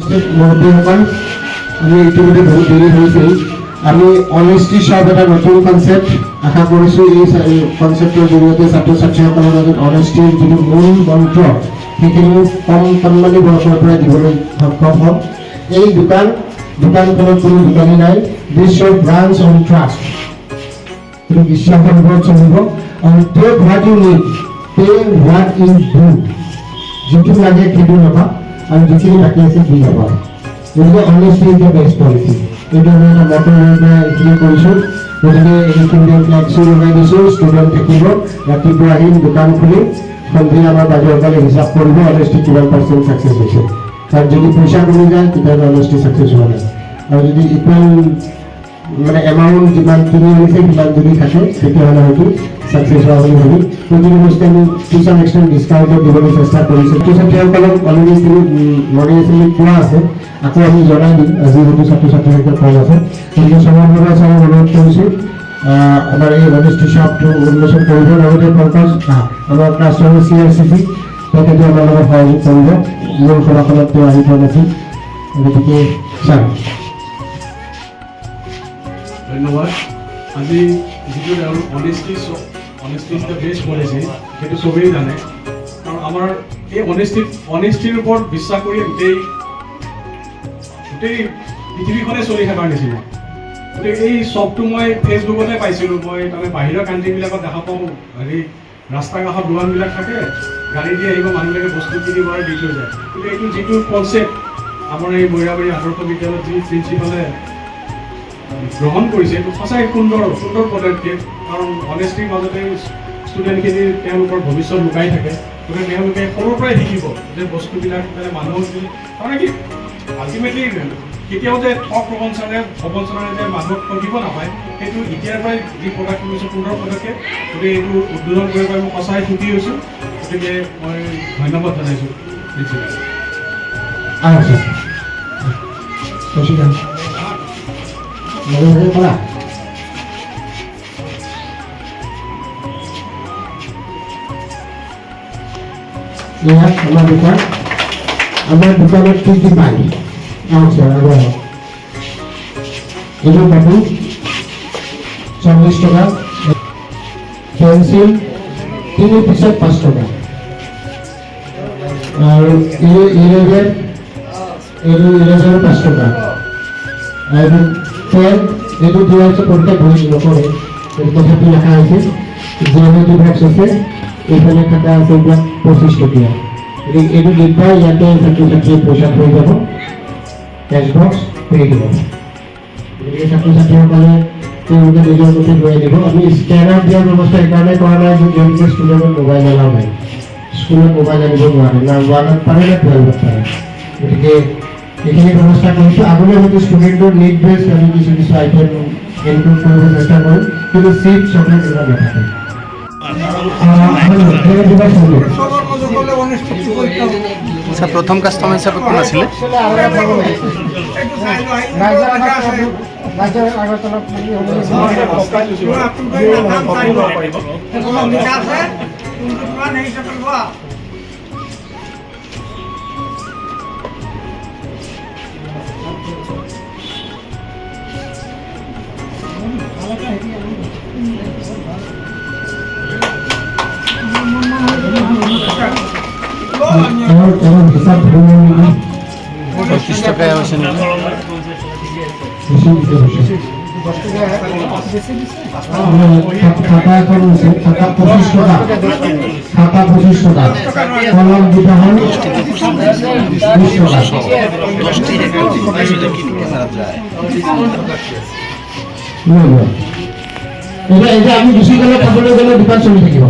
উপস্থিত মুৰব্বীসকল, আমি ইতিমধ্যে বহুত দেৰি হৈছিল। আমি অনেষ্টি শপ এটা নতুন কনচেপ্ট আশা কৰিছোঁ এই কনচেপ্টৰ জৰিয়তে ছাত্ৰ ছাত্ৰীসকলৰ মাজত অনেষ্টিৰ যিটো মূল মন্ত্ৰ সেইখিনি কম কণমানি বয়সৰ পৰা দিবলৈ সক্ষম হ'ম। এই দোকানখনত কোনো দোকানী নাই। This should branch on trust, এইটো বিশ্বাসৰ ওপৰত চলিব। আৰু take what you need, pay what you do, যিটো লাগে সেইটো ল'বা আৰু যিখিনি বাকী আছে দি ল'বা। গতিকে অনেষ্টি ইজ দ্য বেষ্ট পলিচি। এইটো আমি এটা মটৰ লৈ পেলাই এইখিনি কৰিছোঁ। গতিকে এইখিনি ফ্লেক্সি লগাই দিছোঁ, ষ্টুডেণ্ট থাকিব, ৰাতিপুৱা আহিম দোকান খুলিম, সন্ধিয়া আমাৰ বাইদেউসকলে হিচাপ কৰিব অনেষ্টি কিমান পাৰ্চেণ্ট ছাকচেছ হৈছে। কাৰণ যদি পইচা কমি যায় তেতিয়াহ'লে অনেষ্টি ছাকচেছ হোৱা নাই। আৰু যদি ইকুৱেল মানে এমাউণ্ট যিমান কিনি আনিছে সিমান যদি থাকে তেতিয়াহ'লে হয়তো ছাকচেছ হোৱা বুলি ভাবি প্ৰতিটো বস্তু আমি টু চাম এক্সটেণ্ট ডিছকাউণ্টত দিবলৈ চেষ্টা কৰিছোঁ। ছাত্ৰ ছাত্ৰীসকলক অলৰেডি মৰ্ণিং এছেম্বলিত কোৱা আছে, আকৌ আমি জনাই দিম আজি হয়তো ছাত্ৰ ছাত্ৰীসকল কম আছে। গতিকে সমগ্ৰ আমি অনুৰোধ কৰিছোঁ আমাৰ এই অনেষ্টি শ্বপটো উন্মোচন কৰিব। লগতে পংকজ আমাৰ ক্লাছৰ CRCC তেখেতে আমাৰ লগত সহযোগ কৰিব। মোৰ সভাখনত তেওঁ আহি পোৱা নাছিল, গতিকে ছাৰ ধন্যবাদ। আজি যিটো অনেষ্টি ইজ দ্য বেষ্ট পলিচি সেইটো চবেই জানে। কাৰণ আমাৰ এই অনেষ্টিৰ ওপৰত বিশ্বাস কৰি গোটেই পৃথিৱীখনে চলি থকাৰ নিচিনা। গতিকে এই শ্বপটো মই ফেচবুকতে পাইছিলোঁ। মই তাৰমানে বাহিৰৰ কাণ্ট্ৰিবিলাকত দেখা পাওঁ, হেৰি ৰাস্তা কাষত দোকানবিলাক থাকে, গাড়ী দি আহিব, মানুহবিলাকে বস্তু কিনিব আৰু দি থৈ যায়। কিন্তু এইটো যিটো কনচেপ্ট আমাৰ এই মৈৰাবাৰী আদৰ্শ বিদ্যালয়ত যি প্ৰিন্সিপালে গ্ৰহণ কৰিছে এইটো সঁচাই সুন্দৰ পদক্ষেপ। কাৰণ অনেষ্টিৰ মাজতে ষ্টুডেণ্টখিনিৰ তেওঁলোকৰ ভৱিষ্যত লুকাই থাকে। গতিকে তেওঁলোকে সৰুৰ পৰাই শিকিব যে বস্তুবিলাক মানে মানুহক তাৰমানে কি আল্টিমেটলি কেতিয়াও যে ঠগ প্ৰবঞ্চনাৰে যে মানুহক ঠগিব নাপায়, সেইটো এতিয়াৰ পৰাই যি পদক্ষেপ লৈছোঁ সুন্দৰ পদক্ষেপ। গতিকে এইটো উদ্বোধন কৰিব পাৰি মই সঁচাই সুখী হৈছোঁ। গতিকে মই ধন্যবাদ জনাইছোঁ প্ৰিন্সিপাল। কৰা ইয়াত আমাৰ দোকানত কি কি পায়? এইটো কাপোৰ 40 টকা, পেঞ্চিল 3 পিছত 5 টকা, আৰু ইৰেজাৰ 5 টকা, আৰু পেন এইটো দিয়া হৈছে পৰীক্ষা ঘূৰি নকৰে, তথাপি লেখা হৈছে জিঅ'মেট্ৰি বক্স আছে, এইফালে খাতা আছে এইবিলাক 25 টকীয়া। গতিকে এইটো দিগদাৰ, ইয়াতে ছাত্ৰ ছাত্ৰীয়ে পইচা থৈ যাব, কেছ বক্স পেৰি দিব। গতিকে ছাত্ৰ ছাত্ৰীসকলে তেওঁলোকে নিজৰ মতে লৈ দিব। আমি স্কেনাৰ দিয়াৰ ব্যৱস্থা এইকাৰণে কৰা নাই যে তেওঁলোকে ষ্টুডেণ্টৰ মোবাইল এলাও নাই, স্কুলত মোবাইল আনিব নোৱাৰে, না 1ত পাৰে না 12ত পাৰে। গতিকে এইখিনি ব্যৱস্থা কৰিছোঁ। আগলৈ হয়তো ষ্টুডেণ্টৰ নিড বেছ আমি কিছু আইটেম ইনক্লুড কৰিব চেষ্টা কৰিম, কিন্তু চিপ চকলেট এইবিলাক নাথাকে। প্রথম কাস্টমার হিসাবে কোন আছিলে? হিসাব 25 টাকায় হয়েছে না? খাতা এখন খাতা 25 টাকা, খাতা 25 টাকা, কলম দুটা হয় 20 টাকা। এটা আমি গুচি গ'লে খাবলৈ গ'লে দোকান চলি থাকিব।